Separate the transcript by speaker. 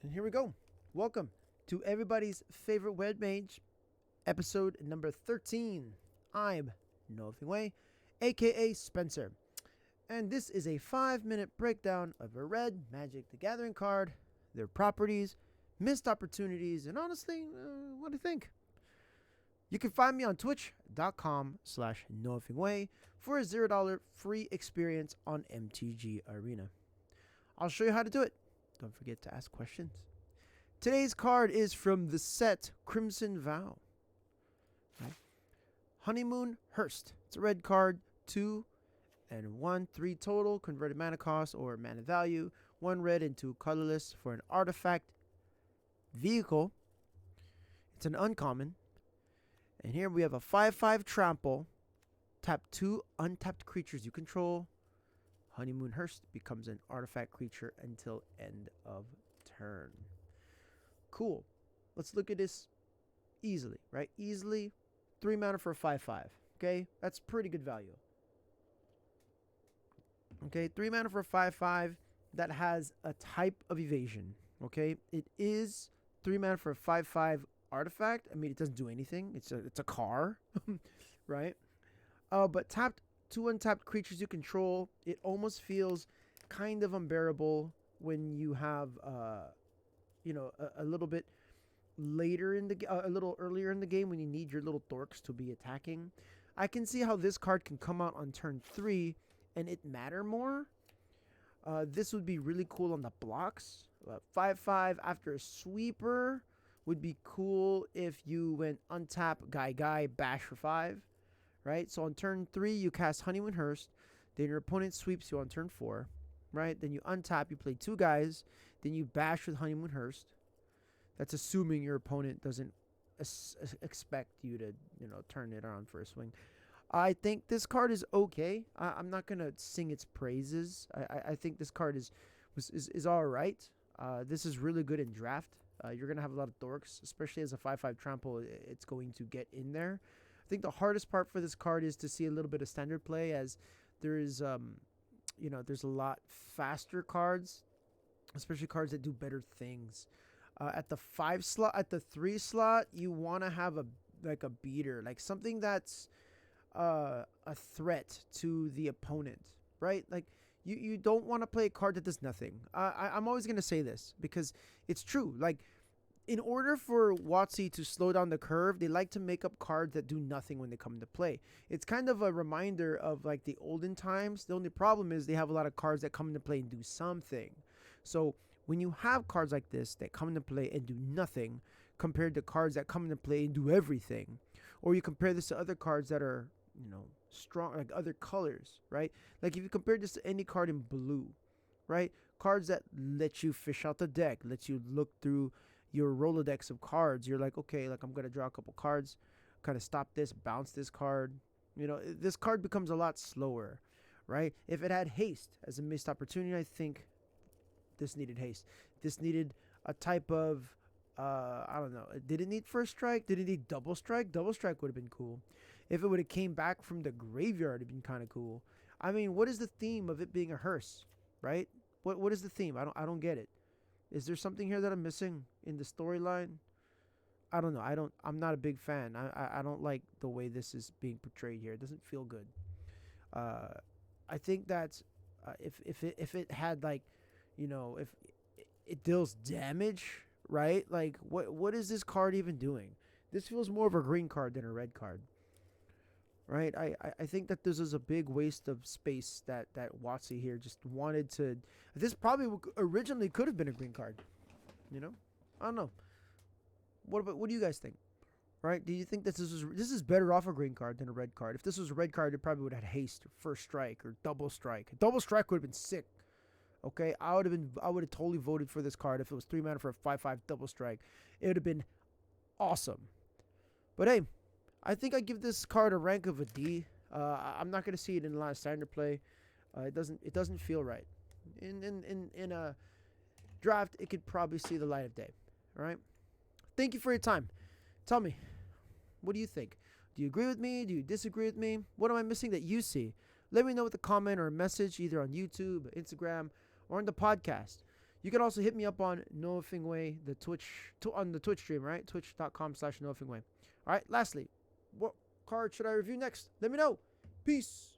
Speaker 1: And here we go. Welcome to everybody's favorite web mage, episode number 13. I'm Nothing Way, aka Spencer. And this is a 5-minute breakdown of a red Magic the Gathering card, their properties, missed opportunities, and honestly, what I think. You can find me on twitch.com/nothingway for a $0 free experience on MTG Arena. I'll show you how to do it. Don't forget to ask questions. Today's card is from the set Crimson Vow. Right. Honeymoon, Hearse. It's a red card, 2 and 1, 3 total, converted mana cost or mana value, 1 red and 2 colorless for an artifact vehicle. It's an uncommon. And here we have a 5/5 trample. Tap 2 untapped creatures you control. Honeymoon Hearse becomes an artifact creature until end of turn. Cool. Let's look at this easily, right? Easily. 3 mana for a 5/5. Okay? That's pretty good value. Okay? 3 mana for a 5/5 that has a type of evasion. Okay? It is 3 mana for a 5/5 artifact. I mean, it doesn't do anything. It's a car. Right? But tapped 2 untapped creatures you control, it almost feels kind of unbearable when you have, a little bit later in the a little earlier in the game when you need your little dorks to be attacking. I can see how this card can come out on turn 3 and it matter more. This would be really cool on the blocks. 5/5 after a sweeper would be cool if you went untap guy bash for 5. Right? So on turn 3, you cast Honeymoon Hearse. Then your opponent sweeps you on turn 4. Right? Then you untap, you play 2 guys. Then you bash with Honeymoon Hearse. That's assuming your opponent doesn't expect you to, turn it on for a swing. I think this card is okay. I'm not going to sing its praises. I think this card is all right. This is really good in draft. You're going to have a lot of dorks, especially as a 5/5 trample. It's going to get in there. I think the hardest part for this card is to see a little bit of standard play, as there is, there's a lot faster cards, especially cards that do better things. At the 5 slot, at the 3 slot, you want to have a beater, like something that's a threat to the opponent, right? Like you don't want to play a card that does nothing. I'm always gonna say this because it's true. Like, in order for WotC to slow down the curve, they like to make up cards that do nothing when they come into play. It's kind of a reminder of like the olden times. The only problem is they have a lot of cards that come into play and do something. So when you have cards like this that come into play and do nothing compared to cards that come into play and do everything, or you compare this to other cards that are, strong, like other colors, right? Like if you compare this to any card in blue, right? Cards that let you fish out the deck, let you look through your Rolodex of cards. You're like, okay, like I'm going to draw a couple cards, kind of stop this, bounce this card. This card becomes a lot slower, right? If it had haste as a missed opportunity, I think this needed haste. This needed a type of, I don't know. Did it need first strike? Did it need double strike? Double strike would have been cool. If it would have came back from the graveyard, it'd been kind of cool. I mean, what is the theme of it being a hearse, right? What is the theme? I don't get it. Is there something here that I'm missing in the storyline? I don't know. I'm not a big fan. I don't like the way this is being portrayed here. It doesn't feel good. I think that if it had like, if it deals damage, right? Like what is this card even doing? This feels more of a green card than a red card. Right, I think that this is a big waste of space that WotC here just wanted to. This probably originally could have been a green card. I don't know. What do you guys think? Right? Do you think that this is better off a green card than a red card? If this was a red card, it probably would have had haste or first strike or double strike. Double strike would have been sick. Okay, I would have totally voted for this card if it was 3 mana for a 5/5 double strike. It would have been awesome. But hey, I think I give this card a rank of a D. I'm not gonna see it in a lot of standard play. It doesn't feel right. In a draft, it could probably see the light of day. All right. Thank you for your time. Tell me, what do you think? Do you agree with me? Do you disagree with me? What am I missing that you see? Let me know with a comment or a message either on YouTube, Instagram, or on the podcast. You can also hit me up on Noah Fingway, on the Twitch stream, right? Twitch.com/Noah Fingway. All right. Lastly, what card should I review next? Let me know. Peace.